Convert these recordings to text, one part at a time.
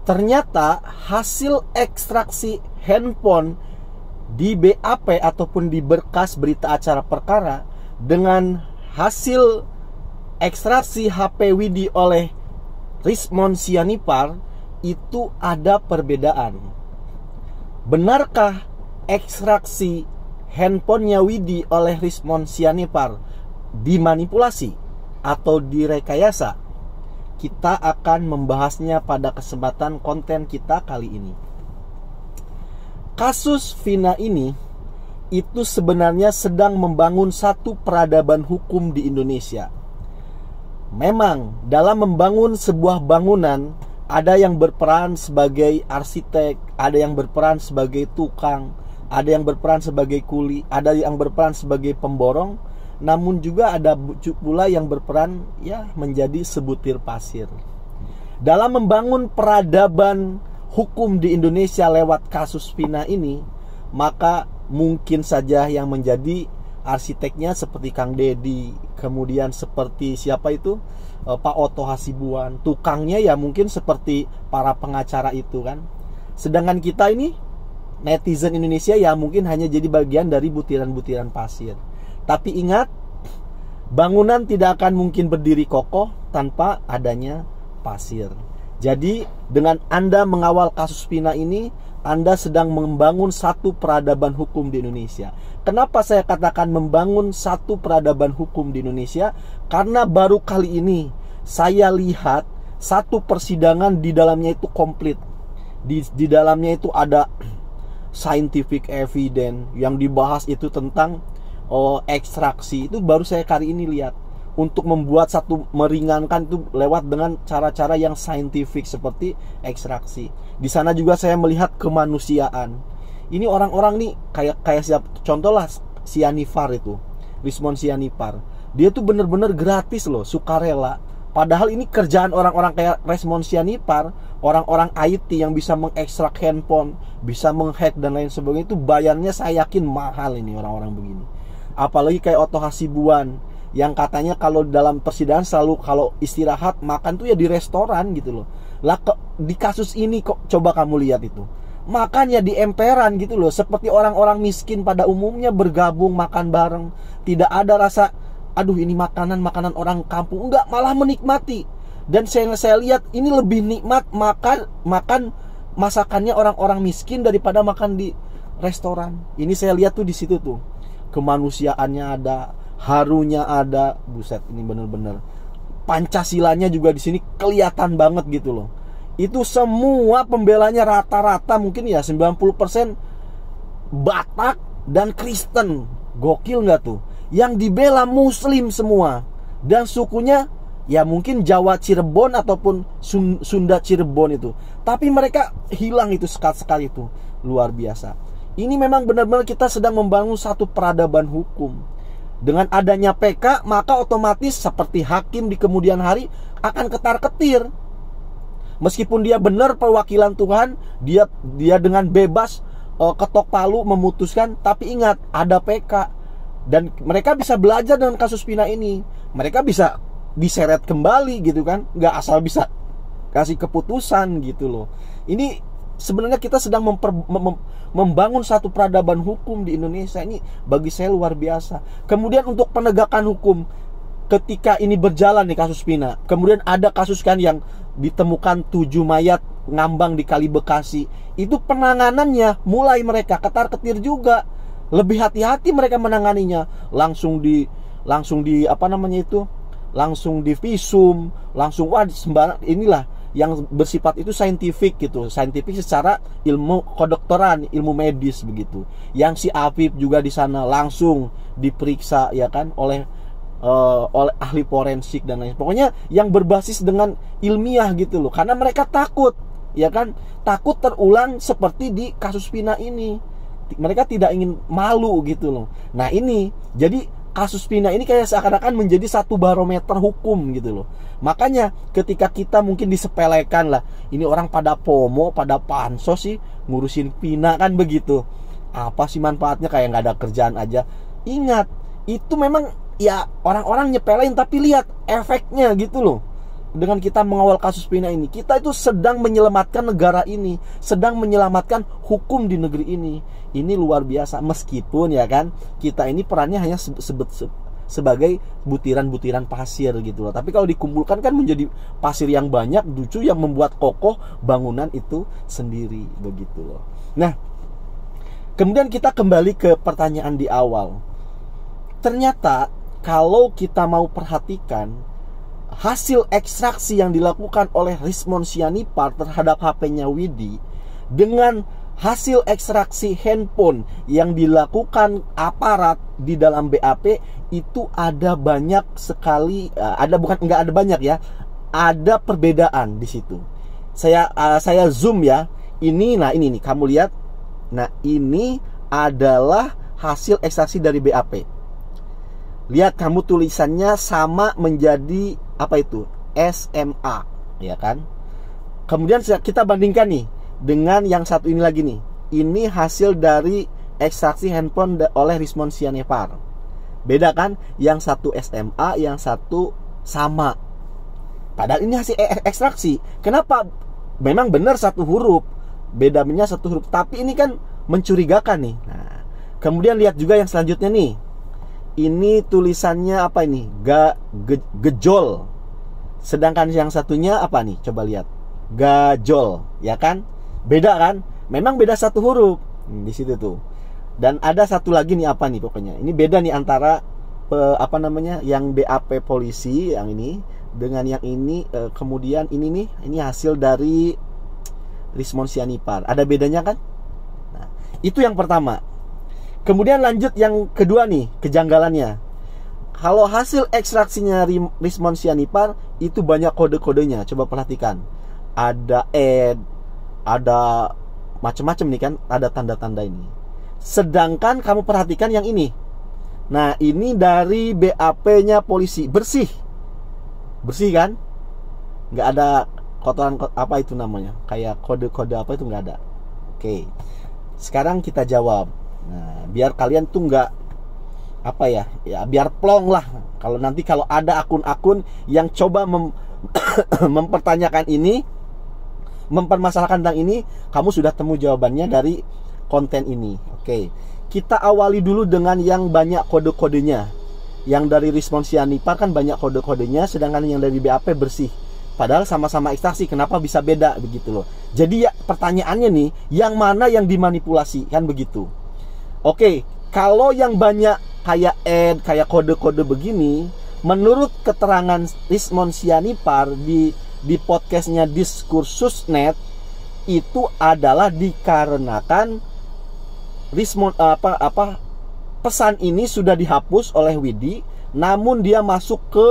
ternyata hasil ekstraksi handphone di BAP ataupun di berkas berita acara perkara dengan hasil ekstraksi HP Widi oleh Rismond Sianipar itu ada perbedaan. Benarkah ekstraksi handphonenya Widi oleh Rismond Sianipar dimanipulasi atau direkayasa? Kita akan membahasnya pada kesempatan konten kita kali ini. Kasus Vina ini itu sebenarnya sedang membangun satu peradaban hukum di Indonesia. Memang dalam membangun sebuah bangunan ada yang berperan sebagai arsitek, ada yang berperan sebagai tukang, ada yang berperan sebagai kuli, ada yang berperan sebagai pemborong, namun juga ada pula yang berperan menjadi sebutir pasir. Dalam membangun peradaban hukum di Indonesia lewat kasus Vina ini, maka mungkin saja yang menjadi arsiteknya seperti Kang Dedi, kemudian seperti siapa itu Pak Oto Hasibuan, tukangnya ya mungkin seperti para pengacara itu kan. Sedangkan kita ini netizen Indonesia ya mungkin hanya jadi bagian dari butiran-butiran pasir. Tapi ingat, bangunan tidak akan mungkin berdiri kokoh tanpa adanya pasir. Jadi dengan Anda mengawal kasus Vina ini, Anda sedang membangun satu peradaban hukum di Indonesia. Kenapa saya katakan membangun satu peradaban hukum di Indonesia? Karena baru kali ini saya lihat satu persidangan di dalamnya itu komplit. Di dalamnya itu ada scientific evidence yang dibahas itu tentang ekstraksi. Itu baru saya kali ini lihat. Untuk membuat satu meringankan itu lewat dengan cara-cara yang saintifik seperti ekstraksi. Di sana juga saya melihat kemanusiaan. Ini orang-orang nih kayak siapa? Contohlah Sianipar itu, Rismond Sianipar. Dia tuh bener-bener gratis loh, sukarela. Padahal ini kerjaan orang-orang kayak Rismond Sianipar, orang-orang IT yang bisa mengekstrak handphone, bisa menghack dan lain sebagainya, itu bayarnya saya yakin mahal ini orang-orang begini. Apalagi kayak Oto Hasibuan yang katanya kalau dalam persidangan selalu kalau istirahat makan tuh ya di restoran gitu loh. Lah di kasus ini kok coba kamu lihat itu. Makannya di emperan gitu loh, seperti orang-orang miskin pada umumnya bergabung makan bareng. Tidak ada rasa aduh ini makanan orang kampung, enggak, malah menikmati. Dan saya lihat ini lebih nikmat makan masakannya orang-orang miskin daripada makan di restoran. Ini saya lihat tuh di situ tuh. Kemanusiaannya ada, harunya ada, buset, ini bener-bener Pancasilanya juga di sini kelihatan banget gitu loh. Itu semua pembelanya rata-rata mungkin ya 90% Batak dan Kristen. Gokil nggak tuh? Yang dibela Muslim semua, dan sukunya ya mungkin Jawa Cirebon ataupun Sunda Cirebon itu. Tapi mereka hilang itu sekali itu. Luar biasa. Ini memang benar-benar kita sedang membangun satu peradaban hukum. Dengan adanya PK, maka otomatis seperti hakim di kemudian hari akan ketar-ketir. Meskipun dia benar perwakilan Tuhan, dia dengan bebas ketok palu memutuskan, tapi ingat ada PK. Dan mereka bisa belajar dengan kasus Vina ini. Mereka bisa diseret kembali gitu kan, nggak asal bisa kasih keputusan gitu loh. Ini sebenarnya kita sedang membangun satu peradaban hukum di Indonesia. Ini bagi saya luar biasa. Kemudian untuk penegakan hukum, ketika ini berjalan nih kasus Vina, kemudian ada kasus kan yang ditemukan 7 mayat ngambang di Kali Bekasi. Itu penanganannya mulai mereka ketar-ketir juga. Lebih hati-hati mereka menanganinya. Langsung di apa namanya itu? Langsung di visum, langsung sembarang. Inilah yang bersifat itu saintifik gitu, saintifik secara ilmu kedokteran, ilmu medis begitu. Yang si Afif juga di sana langsung diperiksa ya kan oleh ahli forensik dan lain. Pokoknya yang berbasis dengan ilmiah gitu loh, karena mereka takut ya kan, takut terulang seperti di kasus Vina ini. Mereka tidak ingin malu gitu loh. Nah ini jadi kasus Vina ini kayak seakan-akan menjadi satu barometer hukum gitu loh. Makanya ketika kita mungkin disepelekan lah, ini orang pada FOMO, pada pansos sih ngurusin Vina kan begitu. Apa sih manfaatnya, kayak nggak ada kerjaan aja. Ingat, itu memang ya orang-orang nyepelein, tapi lihat efeknya gitu loh. dengan kita mengawal kasus Vina ini, kita itu sedang menyelamatkan negara ini, sedang menyelamatkan hukum di negeri ini. Ini luar biasa. Meskipun ya kan, kita ini perannya hanya sebagai butiran-butiran pasir gitu loh. Tapi kalau dikumpulkan kan menjadi pasir yang banyak, lucu, yang membuat kokoh bangunan itu sendiri begitu loh. Nah, kemudian kita kembali ke pertanyaan di awal. Ternyata kalau kita mau perhatikan hasil ekstraksi yang dilakukan oleh Rismond Sianipar terhadap HP-nya Widi dengan hasil ekstraksi handphone yang dilakukan aparat di dalam BAP, itu ada banyak sekali, nggak ada banyak ya, ada perbedaan di situ. Saya zoom ya. Ini nih kamu lihat. Nah, ini adalah hasil ekstraksi dari BAP. Lihat kamu, tulisannya sama menjadi apa itu? SMA, ya kan? Kemudian kita bandingkan nih dengan yang satu ini lagi nih. Ini hasil dari ekstraksi handphone oleh Rismond Sianipar. Beda kan? Yang satu SMA, yang satu sama. Padahal ini hasil ekstraksi. Kenapa? Memang benar satu huruf, bedanya satu huruf, tapi ini kan mencurigakan nih. Nah, kemudian lihat juga yang selanjutnya nih. Ini tulisannya apa ini? Gejol. Sedangkan yang satunya apa nih? Coba lihat. Gajol, ya kan? Beda kan? Memang beda satu huruf. Di situ tuh. Dan ada satu lagi nih, apa nih pokoknya. Ini beda nih antara yang BAP polisi yang ini dengan yang ini. Kemudian ini nih, ini hasil dari Rismond Sianipar. Ada bedanya kan? Nah, itu yang pertama. Kemudian lanjut yang kedua nih, kejanggalannya. Kalau hasil ekstraksinya Rismond Sianipar itu banyak kode-kodenya. Coba perhatikan. Ada ada macam-macam nih kan, ada tanda-tanda ini. Sedangkan kamu perhatikan yang ini. Nah, ini dari BAP-nya polisi, bersih. Bersih kan? Nggak ada kotoran, apa itu namanya, kayak kode-kode apa itu nggak ada. Oke. Sekarang kita jawab. Nah, biar kalian tuh nggak apa ya, biar plong lah. Kalau nanti kalau ada akun-akun yang coba mempertanyakan ini, mempermasalahkan tentang ini, kamu sudah temu jawabannya dari konten ini. Oke, kita awali dulu dengan yang banyak kode-kodenya. Yang dari Rismond Sianipar kan banyak kode-kodenya, sedangkan yang dari BAP bersih. Padahal sama-sama ekstraksi, kenapa bisa beda begitu loh. Jadi ya pertanyaannya nih, yang mana yang dimanipulasi, kan begitu. Oke, kalau yang banyak kayak kayak kode-kode begini, menurut keterangan Rismond Sianipar di podcastnya Diskursus.net, itu adalah dikarenakan Rismond pesan ini sudah dihapus oleh Widi, namun dia masuk ke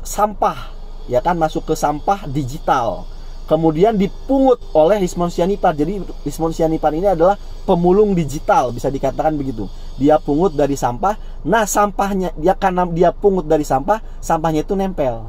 sampah, ya kan, masuk ke sampah digital. Kemudian dipungut oleh Rismond Sianipar. Jadi Rismond Sianipar ini adalah pemulung digital, bisa dikatakan begitu. Dia pungut dari sampah. Nah, sampahnya karena dia pungut dari sampah, sampahnya itu nempel.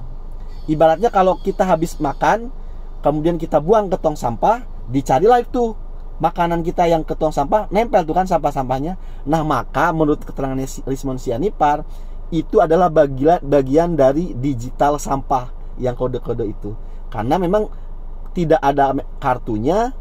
Ibaratnya kalau kita habis makan, kemudian kita buang ke tong sampah, dicarilah itu makanan kita yang ke tong sampah, nempel tuh kan sampah-sampahnya. Nah, maka menurut keterangan Rismond Sianipar, itu adalah bagian dari digital sampah yang kode-kode itu. Karena memang tidak ada kartunya,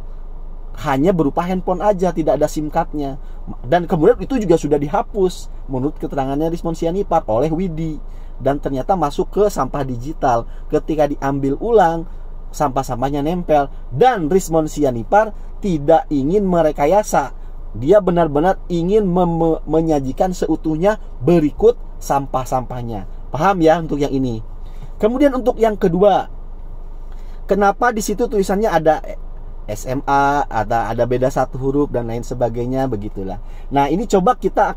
hanya berupa handphone aja, tidak ada SIM cardnya. Dan kemudian itu juga sudah dihapus menurut keterangannya Rismond Sianipar oleh Widi. Dan ternyata masuk ke sampah digital. Ketika diambil ulang, sampah-sampahnya nempel. Dan Rismond Sianipar tidak ingin merekayasa. Dia benar-benar ingin menyajikan seutuhnya berikut sampah-sampahnya. Paham ya untuk yang ini? Kemudian untuk yang kedua, kenapa di situ tulisannya ada SMA, ada beda satu huruf dan lain sebagainya, begitulah. Nah, ini coba kita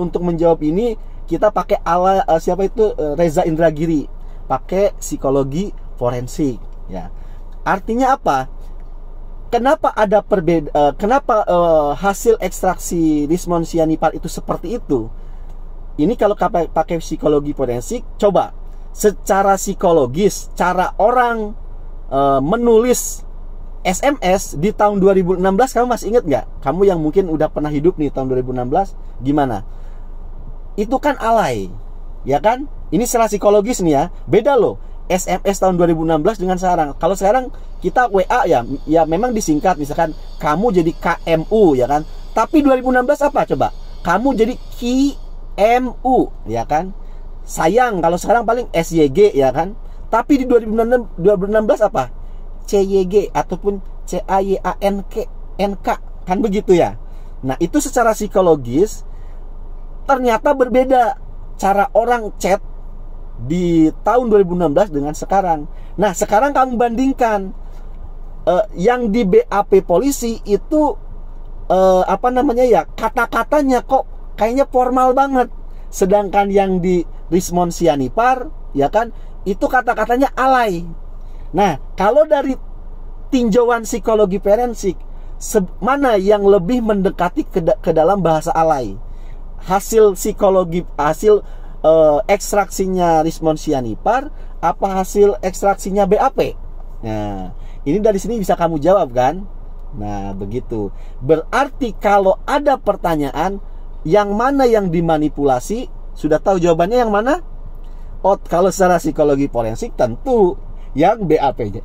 untuk menjawab ini kita pakai siapa itu, Reza Indragiri, pakai psikologi forensik ya. Artinya apa? Kenapa ada kenapa hasil ekstraksi Rismond Sianipar itu seperti itu? Ini kalau pakai psikologi forensik, coba secara psikologis, cara orang menulis SMS di tahun 2016, kamu masih ingat nggak? Kamu yang mungkin udah pernah hidup nih tahun 2016, gimana? Itu kan alay, ya kan? Ini secara psikologis nih ya, beda loh. SMS tahun 2016 dengan sekarang. Kalau sekarang kita WA ya memang disingkat, misalkan kamu jadi KMU ya kan. Tapi 2016 apa coba? Kamu jadi KMU ya kan. Sayang, kalau sekarang paling SYG ya kan. Tapi di 2016 apa? CYG ataupun CAYANK kan begitu ya. Nah, itu secara psikologis ternyata berbeda cara orang chat di tahun 2016 dengan sekarang. Nah, sekarang kamu bandingkan yang di BAP polisi itu kata-katanya kok kayaknya formal banget. Sedangkan yang di Rismon Sianipar ya kan, itu kata-katanya alay. Nah, kalau dari tinjauan psikologi forensik, mana yang lebih mendekati ke dalam bahasa alay? Hasil psikologi, hasil ekstraksinya Rismon Sianipar apa hasil ekstraksinya BAP? Nah, ini dari sini bisa kamu jawab kan? Nah, begitu. Berarti kalau ada pertanyaan yang mana yang dimanipulasi, sudah tahu jawabannya yang mana? Oh, kalau secara psikologi forensik tentu yang BAP-nya.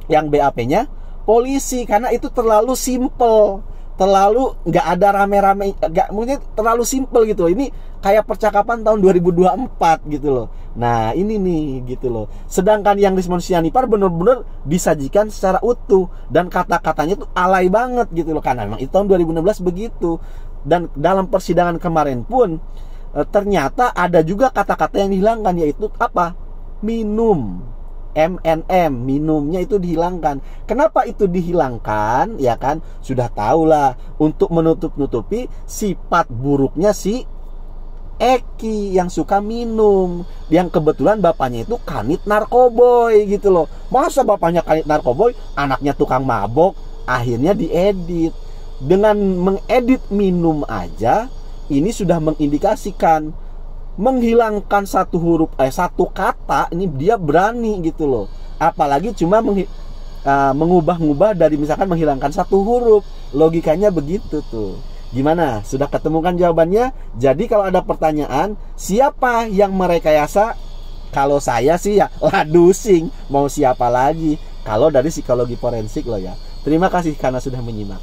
Yang BAP-nya polisi, karena itu terlalu simple. Terlalu nggak ada rame-rame, mungkin terlalu simple gitu loh. Ini kayak percakapan tahun 2024 gitu loh. Nah, ini nih gitu loh. Sedangkan yang Rismon Sianipar benar-benar disajikan secara utuh dan kata-katanya tuh alay banget gitu loh, karena memang itu tahun 2016 begitu. Dan dalam persidangan kemarin pun ternyata ada juga kata-kata yang dihilangkan, yaitu apa? Minum. MNM, minumnya itu dihilangkan. Kenapa itu dihilangkan? Ya kan, sudah tahulah, untuk menutup-nutupi sifat buruknya si Eki yang suka minum, yang kebetulan bapaknya itu kanit narkoboy gitu loh. Masa bapaknya kanit narkoboy, anaknya tukang mabok? Akhirnya diedit. Dengan mengedit minum aja, ini sudah mengindikasikan menghilangkan satu huruf, satu kata, ini dia berani gitu loh. Apalagi cuma mengubah-ubah dari misalkan menghilangkan satu huruf. Logikanya begitu tuh. Gimana? Sudah ketemukan jawabannya? Jadi kalau ada pertanyaan, siapa yang merekayasa? Kalau saya sih ya Ladusing. Mau siapa lagi? Kalau dari psikologi forensik loh ya. Terima kasih karena sudah menyimak.